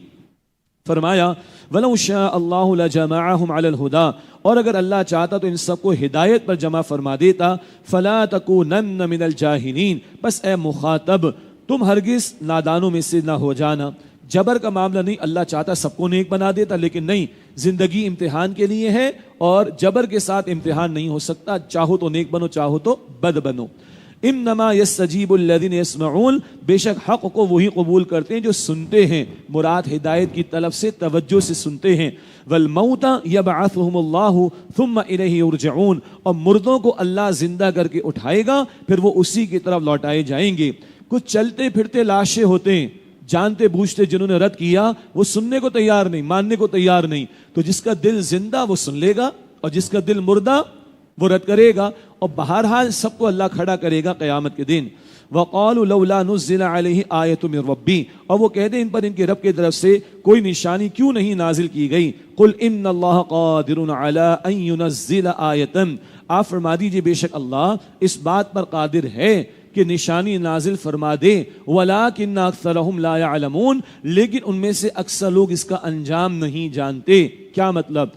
فرمایا وَلَوْ شَاءَ اللَّهُ لَجَمَعَهُمْ عَلَى الْهُدَى, اور اگر اللہ چاہتا تو ان سب کو ہدایت پر جمع فرما دیتا. فَلَا تَكُونَنَّ مِنَ الْجَاهِلِينَ, بس اے مخاطب تم ہرگز نادانوں میں سے نہ ہو جانا. جبر کا معاملہ نہیں, اللہ چاہتا سب کو نیک بنا دیتا, لیکن نہیں, زندگی امتحان کے لیے ہے اور جبر کے ساتھ امتحان نہیں ہو سکتا. چاہو تو نیک بنو, چاہو تو بد بنو. انما یستجیب الذین یسمعون, بے شک حق کو وہی قبول کرتے ہیں جو سنتے ہیں, مراد ہدایت کی طلب سے توجہ سے سنتے ہیں. والموت یبعثهم اللہ ثم الیہ یرجعون, اور مردوں کو اللہ زندہ کر کے اٹھائے گا پھر وہ اسی کی طرف لوٹائے جائیں گے. کچھ چلتے پھرتے لاشیں ہوتے ہیں, جانتے بوجھتے جنہوں نے رد کیا وہ سننے کو تیار نہیں, ماننے کو تیار نہیں. تو جس کا دل زندہ وہ سن لے گا اور جس کا دل مردہ وہ رد کرے گا, اور بہرحال سب کو اللہ کھڑا کرے گا قیامت کے دن. وَقَالُوا لَوْلَا نُزِّلَ عَلَيْهِ آیَةٌ مِّن رَّبِّهِ, اور وہ کہتے ہیں ان پر ان کے رب کی طرف سے کوئی نشانی کیوں نہیں نازل کی گئی. قُلْ إِنَّ اللَّهَ قَادِرٌ عَلَىٰ أَن يُنَزِّلَ آیَةً, آپ فرما دیجئے بے شک اللہ اس بات پر قادر ہے کہ نشانی نازل فرما دے. وَلَٰكِنَّ أَكْثَرَهُمْ لَا يَعْلَمُونَ, لیکن ان میں سے اکثر لوگ اس کا انجام نہیں جانتے. کیا مطلب؟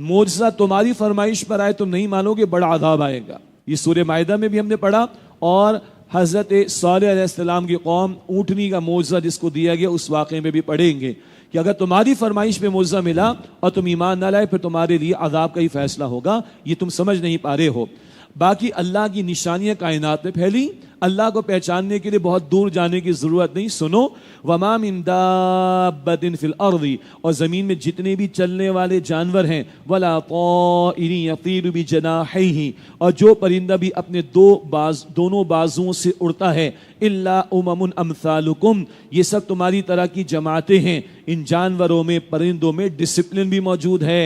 معجزہ تمہاری فرمائش پر آئے تم نہیں مانو گے, بڑا عذاب آئے گا. یہ سورہ مائدہ میں بھی ہم نے پڑھا, اور حضرت صالح علیہ السلام کی قوم اونٹنی کا معجزہ جس کو دیا گیا اس واقعے میں بھی پڑھیں گے کہ اگر تمہاری فرمائش پہ معجزہ ملا اور تم ایمان نہ لائے پھر تمہارے لیے عذاب کا ہی فیصلہ ہوگا. یہ تم سمجھ نہیں پا رہے ہو. باقی اللہ کی نشانیاں کائنات میں پھیلی, اللہ کو پہچاننے کے لیے بہت دور جانے کی ضرورت نہیں. سنو, وَمَا مِن دَابَّةٍ فِي الْأَرْضِ, اور زمین میں جتنے بھی چلنے والے جانور ہیں, وَلَا طَائِرٍ يَطِيرُ بِجَنَاحَيْهِ, اور جو پرندہ بھی اپنے دونوں بازوؤں سے اڑتا ہے, إِلَّا أُمَمٌ أَمْثَالُكُمْ, یہ سب تمہاری طرح کی جماعتیں ہیں. ان جانوروں میں پرندوں میں ڈسپلن بھی موجود ہے,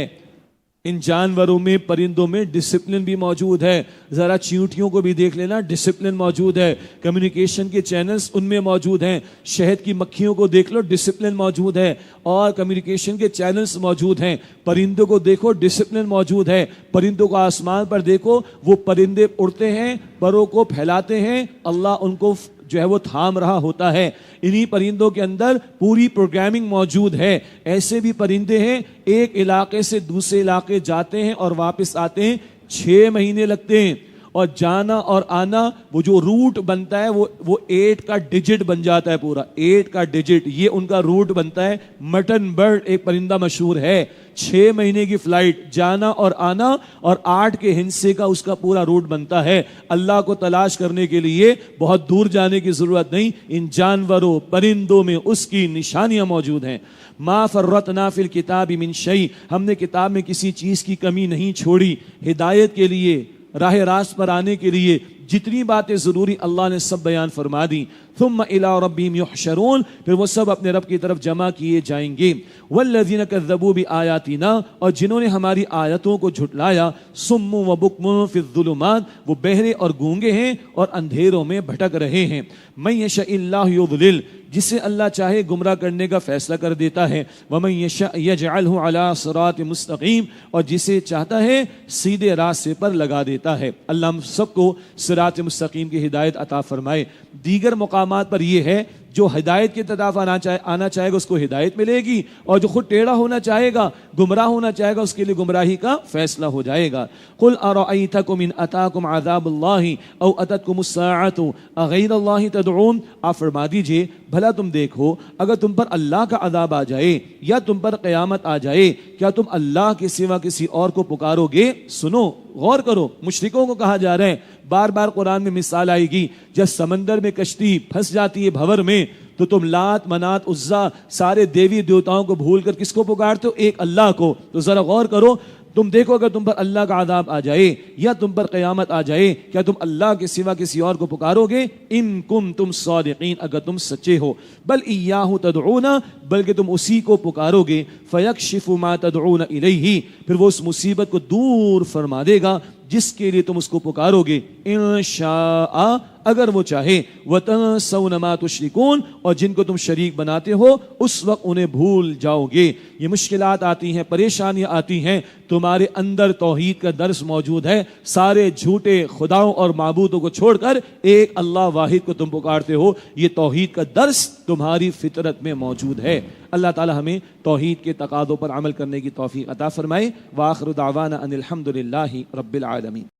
ان جانوروں میں پرندوں میں ڈسپلن بھی موجود ہے. ذرا چیونٹیوں کو بھی دیکھ لینا, ڈسپلن موجود ہے. کمیونیکیشن کے چینلز ان میں موجود ہیں. شہد کی مکھیوں کو دیکھ لو, ڈسپلن موجود ہے اور کمیونیکیشن کے چینلز موجود ہیں. پرندوں کو دیکھو, ڈسپلن موجود ہے. پرندوں کو آسمان پر دیکھو, وہ پرندے اڑتے ہیں, پروں کو پھیلاتے ہیں, اللہ ان کو جو ہے وہ تھام رہا ہوتا ہے. انہی پرندوں کے اندر پوری پروگرامنگ موجود ہے. ایسے بھی پرندے ہیں ایک علاقے سے دوسرے علاقے جاتے ہیں اور واپس آتے ہیں, 6 مہینے لگتے ہیں, اور جانا اور آنا وہ جو روٹ بنتا ہے وہ 8 کا ڈیجٹ بن جاتا ہے, پورا 8 کا ڈیجٹ یہ ان کا روٹ بنتا ہے. مٹن برڈ ایک پرندہ مشہور ہے, 6 مہینے کی فلائٹ, جانا اور آنا, اور 8 کے ہندسے کا اس کا پورا روٹ بنتا ہے. اللہ کو تلاش کرنے کے لیے بہت دور جانے کی ضرورت نہیں, ان جانوروں پرندوں میں اس کی نشانیاں موجود ہیں. ما فرطنا فی الکتاب من شیء, ہم نے کتاب میں کسی چیز کی کمی نہیں چھوڑی. ہدایت کے لیے, راہ راست پر آنے کے لیے جتنی باتیں ضروری اللہ نے سب بیان فرما دی. ثم الی ربہم یحشرون, پھر وہ سب اپنے رب کی طرف جمع کیے جائیں گے. والذین کذبوا بآیاتنا, اور جنہوں نے ہماری آیتوں کو جھٹلایا. صم و بکم فی الظلمات, وہ بہرے اور گونگے ہیں اور اندھیروں میں بھٹک رہے ہیں. من یشاء اللہ یضلل, جسے اللہ چاہے گمراہ کرنے کا فیصلہ کر دیتا ہے. ومن یشاء یجعلہ علی صراط مستقیم, اور جسے چاہتا ہے سیدھے راستے پر لگا دیتا ہے. اللہ ہم سب کو صراط مستقیم کی ہدایت عطا فرمائے. دیگر مقامات پر یہ ہے جو ہدایت کی طرف آنا چاہے گا اس کو ہدایت ملے گی, اور جو خود ٹیڑھا ہونا چاہے گا, گمراہ ہونا چاہے گا, اس کے لیے گمراہی کا فیصلہ ہو جائے گا. قل ارأیتکم ان اتاکم عذاب اللہ او اتتکم الساعۃ اغیر اللہ تدعون, آپ فرما دیجئے بھلا تم دیکھو اگر تم پر اللہ کا عذاب آ جائے یا تم پر قیامت آ جائے, کیا تم اللہ کے سوا کسی اور کو پکارو گے؟ سنو, غور کرو, مشرکوں کو کہا جا رہا ہے. بار بار قرآن میں مثال آئے گی, جب سمندر میں کشتی پھنس جاتی ہے بھور میں, تو تم لات منات عزا سارے دیوی دیوتاؤں کو بھول کر کس کو پکارتے ہو؟ ایک اللہ کو. تو ذرا غور کرو, تم دیکھو اگر تم پر اللہ کا عذاب آ جائے یا تم پر قیامت آ جائے، کیا تم اللہ کے سوا کسی اور کو پکارو گے؟ ان کنتم صادقین، اگر تم سچے ہو. بل ایاہ تدعون، بلکہ تم اسی کو پکارو گے. فیکشف ما تدعون الیہ، پھر وہ اس مصیبت کو دور فرما دے گا جس کے لیے تم اس کو پکارو گے. ان شاء، اگر وہ چاہے. وتنسون ما تشرکون، اور جن کو تم شریک بناتے ہو اس وقت انہیں بھول جاؤ گے. یہ مشکلات آتی ہیں، پریشانیاں آتی ہیں، تمہارے اندر توحید کا درس موجود ہے. سارے جھوٹے خداؤں اور معبودوں کو چھوڑ کر ایک اللہ واحد کو تم پکارتے ہو. یہ توحید کا درس تمہاری فطرت میں موجود ہے. اللہ تعالی ہمیں توحید کے تقاضوں پر عمل کرنے کی توفیق عطا فرمائے. وآخر دعوانا ان الحمد للہ رب العالمین.